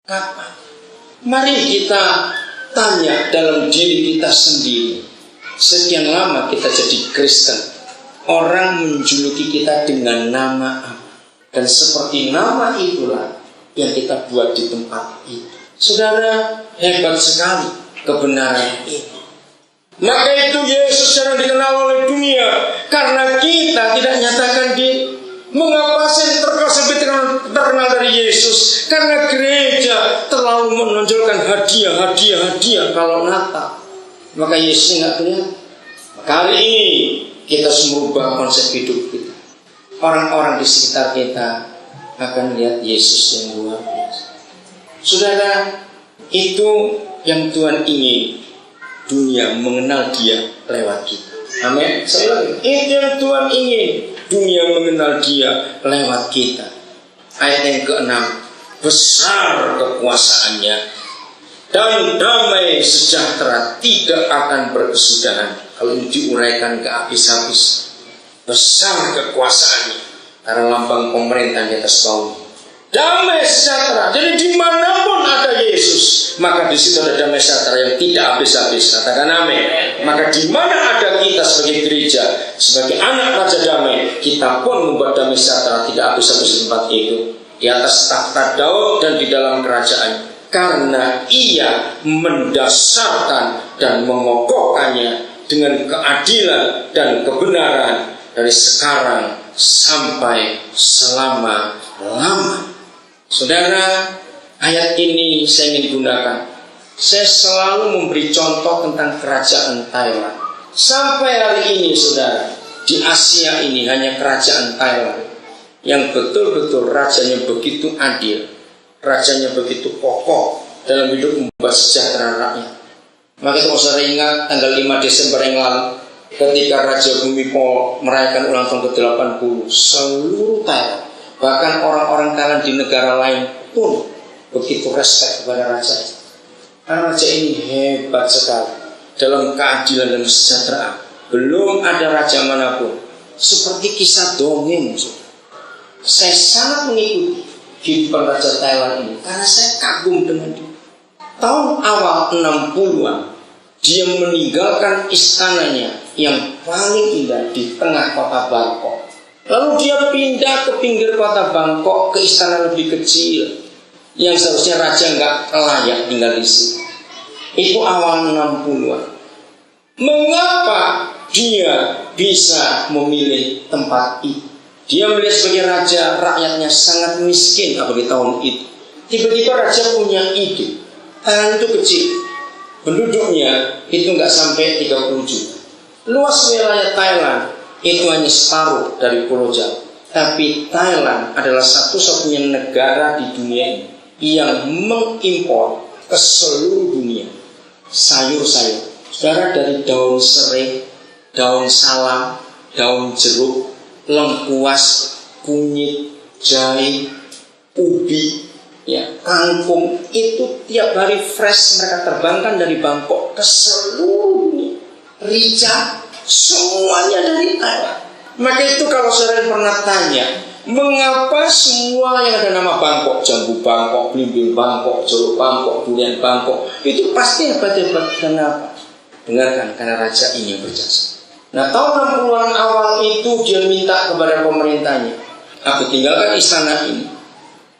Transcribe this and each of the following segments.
Kapan? Mari kita tanya dalam diri kita sendiri. Sekian lama kita jadi Kristen, orang menjuluki kita dengan nama apa? Dan seperti nama itulah yang kita buat di tempat itu. Saudara, hebat sekali kebenaran ini. Maka itu Yesus yang dikenal oleh dunia karena kita tidak nyatakan diri. Mengapa saya terkenal dari Yesus? Karena gereja terlalu menonjolkan hadiah kalau Natal. Maka Yesus nggak kelihatan. Maka hari ini kita harus merubah konsep hidup kita. Orang-orang di sekitar kita akan lihat Yesus yang luar biasa. Saudara, itu yang Tuhan ingin. Dunia mengenal Dia lewat kita. Amin. Itu yang Tuhan ingin. Dunia mengenal Dia lewat kita. Ayat yang ke-6. Besar kekuasaannya dan damai sejahtera tidak akan berkesudahan. Kalau ini diuraikan ke habis-habis. Besar kekuasaannya karena lambang pemerintah di atas bumi. Damai sejahtera. Jadi dimanapun ada Yesus, maka di situ ada damai sejahtera yang tidak habis-habis. Katakan amin. Maka di mana ada kita sebagai gereja, sebagai anak Raja Damai, kita pun membuat damai sejahtera tidak habis-habis di tempat itu, di atas takhta Daud dan di dalam kerajaan. Karena Ia mendasarkan dan mengokohkannya dengan keadilan dan kebenaran dari sekarang sampai selama-lamanya. Saudara, ayat ini saya ingin gunakan. Saya selalu memberi contoh tentang kerajaan Thailand. Sampai hari ini, saudara, di Asia ini hanya kerajaan Thailand yang betul-betul rajanya begitu adil, rajanya begitu kokoh dalam hidup membuat sejahtera rakyat. Maka itu saudara ingat tanggal 5 Desember yang lalu, ketika Raja Bhumipol merayakan ulang tahun ke-80, seluruh Thailand, bahkan orang-orang Thailand di negara lain pun begitu respect kepada raja ini. Karena raja ini hebat sekali dalam keadilan dan kesejahteraan. Belum ada raja manapun seperti kisah dongeng. Saya sangat mengikuti kehidupan raja Thailand ini karena saya kagum dengan dia. Tahun awal 60-an dia meninggalkan istananya yang paling indah di tengah kota Bangkok. Lalu dia pindah ke pinggir kota Bangkok ke istana lebih kecil yang seharusnya raja nggak layak tinggal di sini. Itu awal 60-an. Mengapa dia bisa memilih tempat itu? Dia melihat sebagai raja, rakyatnya sangat miskin apalagi tahun itu. Tiba-tiba raja punya ide. Thailand itu kecil, penduduknya itu nggak sampai 30 juta. Luas wilayah Thailand itu hanya separuh dari Pulau Jawa. Tapi Thailand adalah satu-satunya negara di dunia ini yang mengimpor ke seluruh dunia sayur-sayur. Saudara, dari daun serai, daun salam, daun jeruk, lengkuas, kunyit, jahe, ubi, kangkung, itu tiap hari fresh mereka terbangkan dari Bangkok ke seluruh dunia. Rica, semuanya dari Thailand. Maka itu kalau saudara pernah tanya, mengapa semua yang ada nama Bangkok, jambu Bangkok, belimbing Bangkok, jeruk Bangkok, durian Bangkok, itu pasti hebat-hebat. Kenapa? Dengarkan, karena raja ini berjasa. Nah, tahun 60-an awal itu dia minta kepada pemerintahnya, aku tinggalkan istana ini,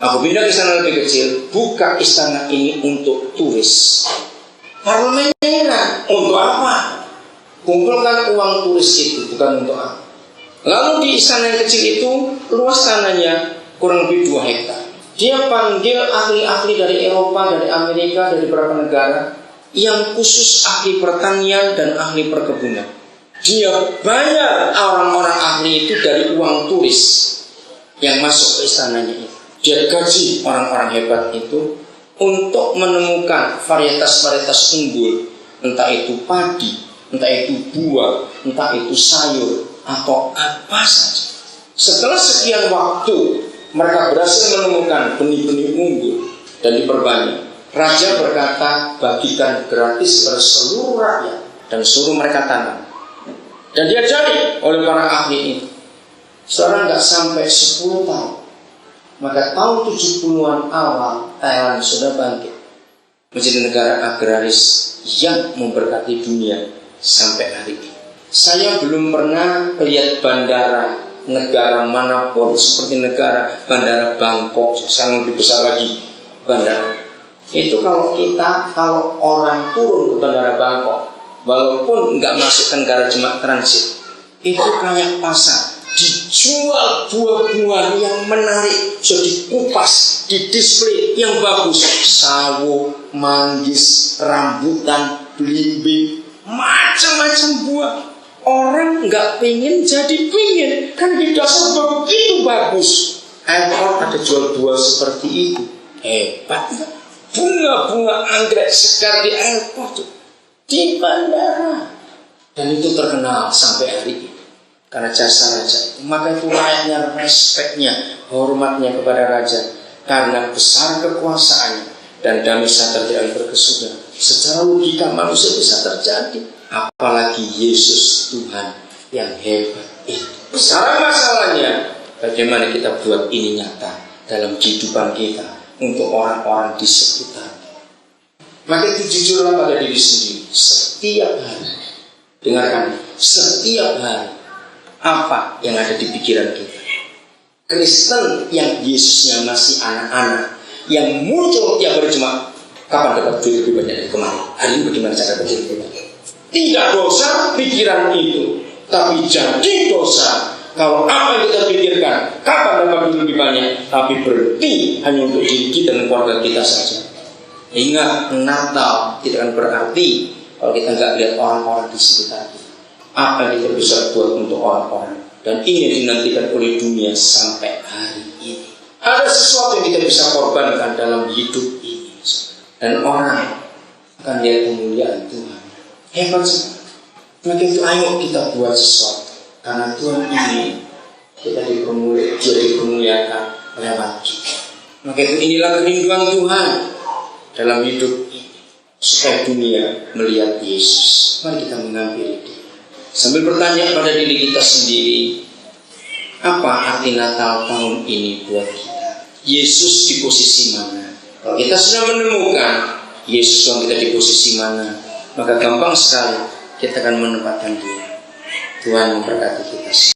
aku pindah ke istana lebih kecil, buka istana ini untuk turis. Parlemennya untuk apa? Kumpulkan uang turis itu, bukan untuk apa. Lalu di istana yang kecil itu, luas tanahnya kurang lebih 2 hektar. Dia panggil ahli-ahli dari Eropa, dari Amerika, dari beberapa negara yang khusus ahli pertanian dan ahli perkebunan. Dia bayar orang-orang ahli itu dari uang turis yang masuk ke istananya itu. Dia gaji orang-orang hebat itu untuk menemukan varietas-varietas unggul, entah itu padi, entah itu buah, entah itu sayur, atau apa saja. Setelah sekian waktu mereka berhasil menemukan benih-benih unggul dan diperbanyak. Raja berkata, bagikan gratis pada seluruh rakyat dan suruh mereka tanam. Dan dia cari oleh para ahli itu. Sekarang nggak sampai 10 tahun, maka tahun 70-an awal Thailand sudah bangkit menjadi negara agraris yang memberkati dunia sampai hari ini. Saya belum pernah lihat bandara negara manapun seperti bandara Bangkok, sangat lebih besar lagi bandara. Itu kalau orang turun ke bandara Bangkok, walaupun nggak masuk ke negara cuma transit, itu kayak pasar, dijual buah-buahan yang menarik, sudah dikupas, didisplay yang bagus, sawo, manggis, rambutan, belimbing, macam-macam buah. Orang nggak pingin jadi pingin, kan di dasar begitu bagus. Airport ada jual buah seperti itu, hebat nggak? Bunga-bunga anggrek segar di airport tuh, di bandara, dan itu terkenal sampai hari ini karena jasa raja. Maka itu rakyatnya respeknya, hormatnya kepada raja karena besar kekuasaannya, dan damai sejahtera berkesudahan. Secara logika manusia bisa terjadi, apalagi Yesus Tuhan yang hebat itu. Sekarang masalahnya, bagaimana kita buat ini nyata dalam kehidupan kita untuk orang-orang di sekitar. Maka itu jujurlah pada diri sendiri setiap hari. Dengarkan, setiap hari apa yang ada di pikiran kita. Kristen yang Yesusnya masih anak-anak, yang muncul tiap hari cuma kapan dapat duit lebih banyak dari kemarin, hari ini bagaimana cara dapat lebih banyak. Tidak dosa pikiran itu, tapi jadi dosa kalau apa yang kita pikirkan kapan dapat duit lebih banyak, tapi berhenti hanya untuk diri kita dan keluarga kita saja. Ingat, Natal tidak akan berarti kalau kita nggak lihat orang-orang di sekitar kita. Apa yang kita bisa buat untuk orang-orang, dan ini dinantikan oleh dunia sampai hari ini. Ada sesuatu yang kita bisa korbankan dalam hidup ini, dan orang akan lihat kemuliaan Tuhan. Hebat sekali. Maka itu ayo kita buat sesuatu, karena Tuhan ini kita dipermuliakan lewat kita. Maka itu inilah kerinduan Tuhan dalam hidup ini, supaya dunia melihat Yesus. Mari kita mengambil itu sambil bertanya pada diri kita sendiri, apa arti Natal tahun ini buat kita? Yesus di posisi mana? Kalau kita sudah menemukan Yesus yang kita di posisi mana, maka gampang sekali kita akan menempatkan Dia. Tuhan memberkati kita.